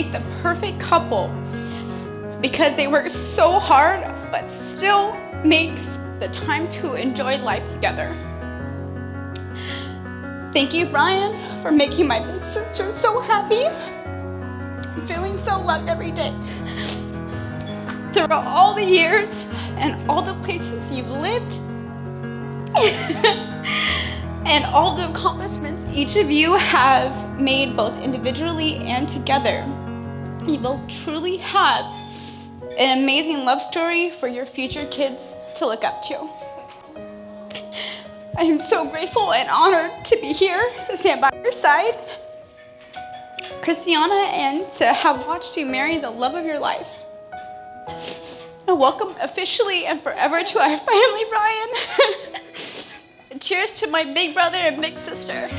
make the perfect couple because they work so hard but still makes the time to enjoy life together. Thank you, Brian, for making my big sister so happy. I'm feeling so loved every day. Throughout all the years and all the places you've lived and all the accomplishments each of you have made both individually and together, you will truly have an amazing love story for your future kids to look up to. I am so grateful and honored to be here to stand by your side, Kristiana, and to have watched you marry the love of your life. And welcome officially and forever to our family, Brian. Cheers to my big brother and big sister.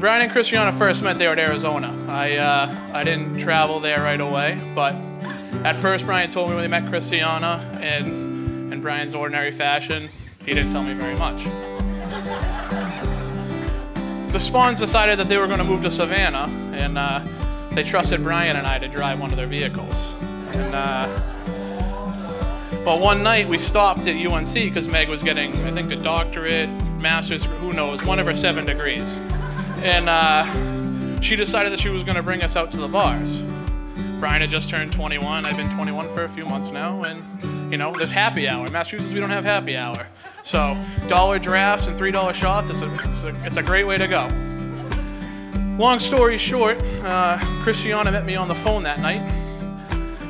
Brian and Kristiana first met, they were in Arizona. I didn't travel there right away, but at first Brian told me when they met Kristiana, and in Brian's ordinary fashion, he didn't tell me very much. The Spawns decided that they were going to move to Savannah, and they trusted Brian and I to drive one of their vehicles. But one night we stopped at UNC because Meg was getting, I think, a doctorate, master's, who knows, one of her 7 degrees. And she decided that she was going to bring us out to the bars. Brian had just turned 21. I've been 21 for a few months now, and you know, there's happy hour. In Massachusetts, we don't have happy hour. So $1 drafts and $3 shots, it's a great way to go. Long story short, Kristiana met me on the phone that night.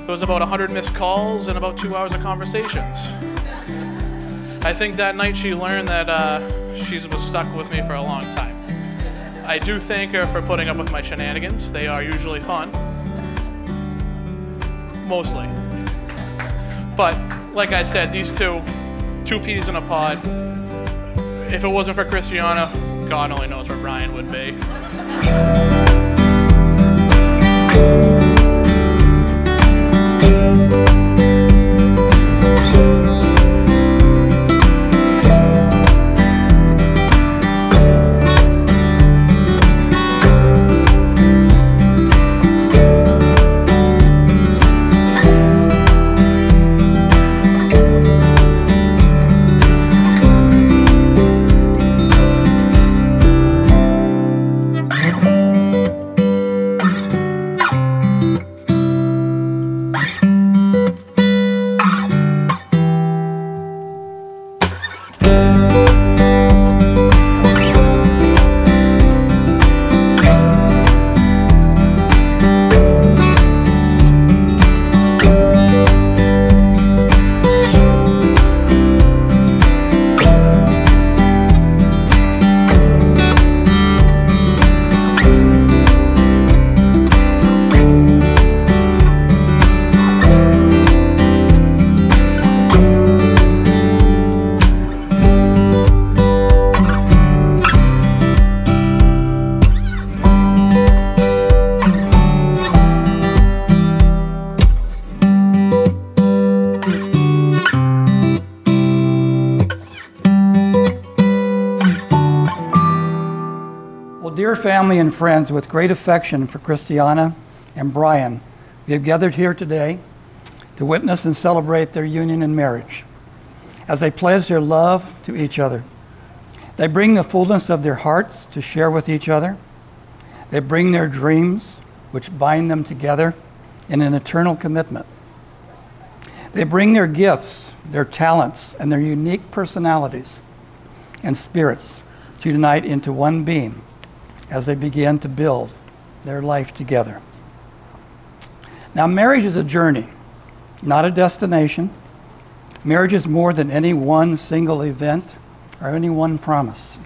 It was about 100 missed calls and about 2 hours of conversations. I think that night she learned that she was stuck with me for a long time. I do thank her for putting up with my shenanigans. They are usually fun. Mostly. But, like I said, these two peas in a pod, if it wasn't for Kristiana, God only knows where Brian would be. Dear family and friends, with great affection for Kristiana and Brian, we have gathered here today to witness and celebrate their union in marriage as they pledge their love to each other. They bring the fullness of their hearts to share with each other. They bring their dreams, which bind them together in an eternal commitment. They bring their gifts, their talents, and their unique personalities and spirits to unite into one being as they begin to build their life together. Now, marriage is a journey, not a destination. Marriage is more than any one single event or any one promise.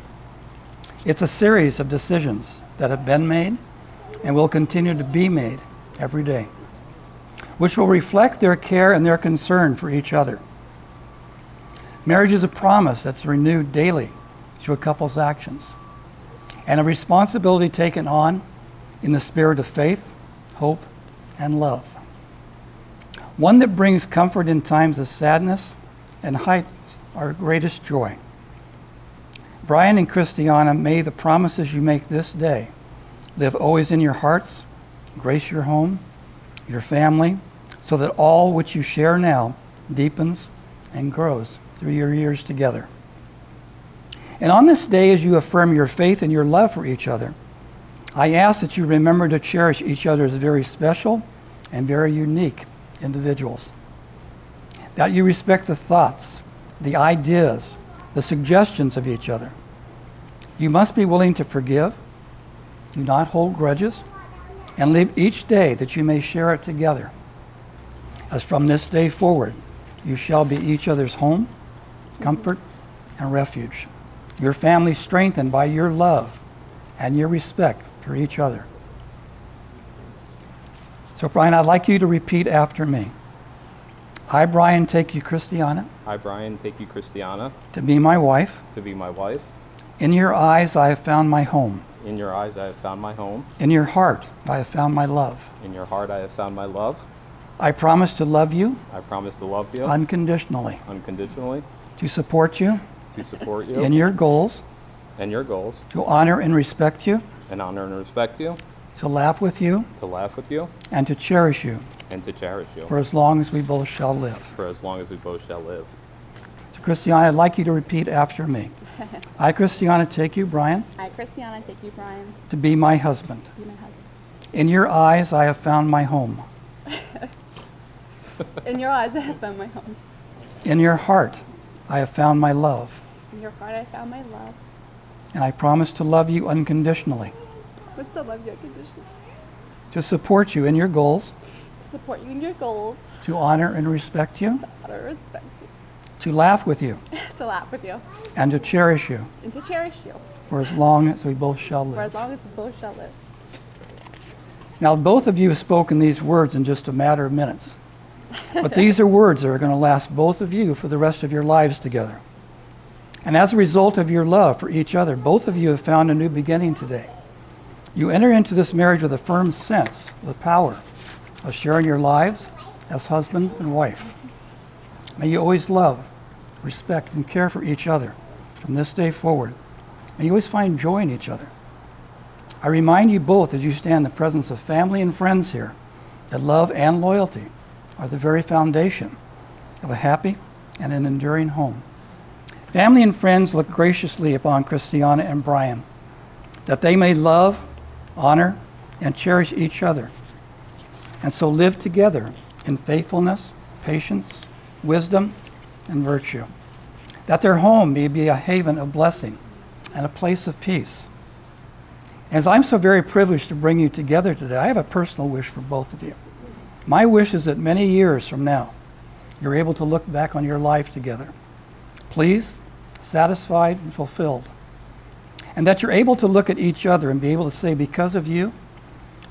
It's a series of decisions that have been made and will continue to be made every day, which will reflect their care and their concern for each other. Marriage is a promise that's renewed daily through a couple's actions, and a responsibility taken on in the spirit of faith, hope, and love. One that brings comfort in times of sadness and heights our greatest joy. Brian and Kristiana, may the promises you make this day live always in your hearts, grace your home, your family, so that all which you share now deepens and grows through your years together. And on this day, as you affirm your faith and your love for each other, I ask that you remember to cherish each other as very special and very unique individuals. That you respect the thoughts, the ideas, the suggestions of each other. You must be willing to forgive, do not hold grudges, and live each day that you may share it together. As from this day forward, you shall be each other's home, comfort, and refuge. Your family strengthened by your love and your respect for each other. So, Brian, I'd like you to repeat after me. I, Brian, take you, Kristiana. I, Brian, take you, Kristiana. To be my wife. To be my wife. In your eyes, I have found my home. In your eyes, I have found my home. In your heart, I have found my love. In your heart, I have found my love. I promise to love you. I promise to love you. Unconditionally. Unconditionally. To support you. To support you. In your goals. And your goals. To honor and respect you. And honor and respect you. To laugh with you. To laugh with you. And to cherish you. And to cherish you. For as long as we both shall live. For as long as we both shall live. So, Kristiana, I'd like you to repeat after me. I, Kristiana, take you, Brian. I, Kristiana, take you, Brian. To be my husband. To be my husband. In your eyes, I have found my home. In your eyes, I have found my home. In your heart, I have found my love. In your heart, I found my love. And I promise to love you unconditionally. I still love you unconditionally. To support you in your goals. To support you in your goals. To honor and respect you. To honor and respect you. To laugh with you. To laugh with you. And to cherish you. And to cherish you. For as long as we both shall live. For as long as we both shall live. Now, both of you have spoken these words in just a matter of minutes. But these are words that are going to last both of you for the rest of your lives together. And as a result of your love for each other, both of you have found a new beginning today. You enter into this marriage with a firm sense of the power of sharing your lives as husband and wife. May you always love, respect, and care for each other from this day forward. May you always find joy in each other. I remind you both as you stand in the presence of family and friends here that love and loyalty are the very foundation of a happy and an enduring home. Family and friends look graciously upon Kristiana and Brian, that they may love, honor, and cherish each other, and so live together in faithfulness, patience, wisdom, and virtue, that their home may be a haven of blessing and a place of peace. As I'm so very privileged to bring you together today, I have a personal wish for both of you. My wish is that many years from now, you're able to look back on your life together, pleased, satisfied, and fulfilled. And that you're able to look at each other and be able to say, because of you,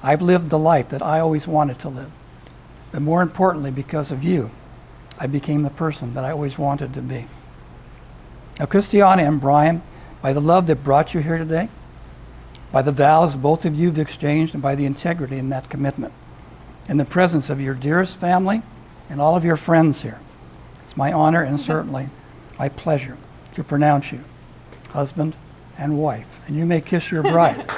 I've lived the life that I always wanted to live. But more importantly, because of you, I became the person that I always wanted to be. Now, Kristiana and Brian, by the love that brought you here today, by the vows both of you have exchanged, and by the integrity in that commitment, in the presence of your dearest family and all of your friends here, it's my honor and certainly my pleasure to pronounce you husband and wife. And you may kiss your bride.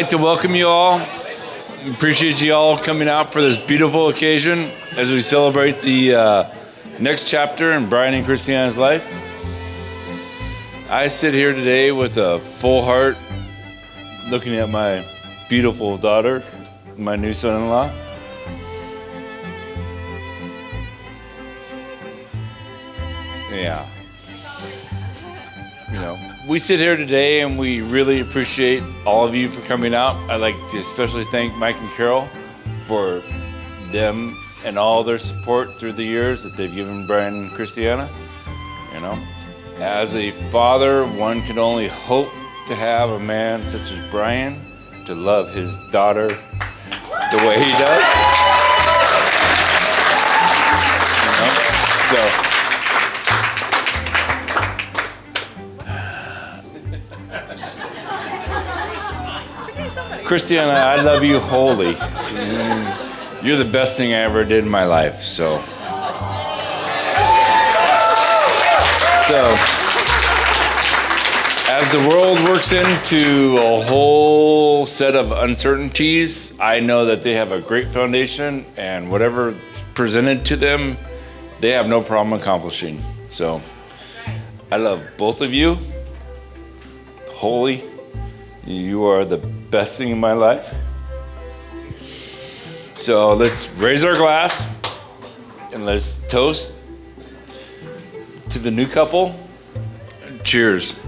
like to welcome you all. Appreciate you all coming out for this beautiful occasion as we celebrate the next chapter in Brian and Kristiana's life. I sit here today with a full heart looking at my beautiful daughter, my new son-in-law. Yeah. You know, we sit here today and we really appreciate all of you for coming out. I'd like to especially thank Mike and Carol for them and all their support through the years that they've given Brian and Kristiana. You know, as a father, one can only hope to have a man such as Brian to love his daughter the way he does. You know? So. Kristiana, I love you wholly. You're the best thing I ever did in my life, so. As the world works into a whole set of uncertainties, I know that they have a great foundation, and whatever presented to them, they have no problem accomplishing. So, I love both of you wholly. You are the best thing in my life. So let's raise our glass and let's toast to the new couple. Cheers.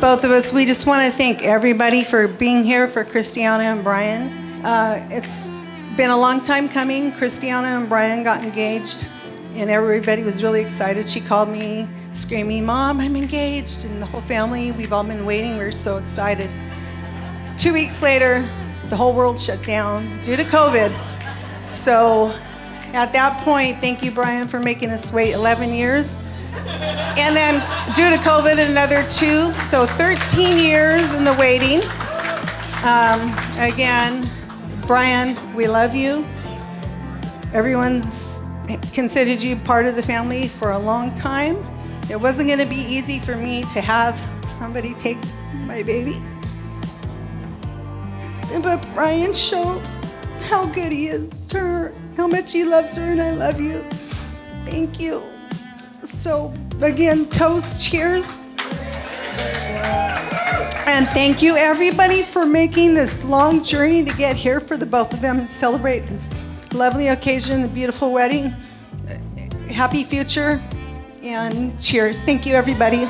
Both of us, we just want to thank everybody for being here for Kristiana and Brian. It's been a long time coming. Kristiana and Brian got engaged, and everybody was really excited. She called me screaming, "Mom, I'm engaged," and the whole family, we've all been waiting. We're so excited. 2 weeks later, the whole world shut down due to COVID. So at that point, thank you, Brian, for making us wait 11 years. And then due to COVID, another 2, so 13 years in the waiting. Again, Brian, we love you. Everyone's considered you part of the family for a long time. It wasn't going to be easy for me to have somebody take my baby. But Brian showed how good he is to her, how much he loves her, and I love you. Thank you. So again, toast, cheers. And thank you everybody for making this long journey to get here for the both of them and celebrate this lovely occasion, the beautiful wedding. Happy future and cheers. Thank you everybody.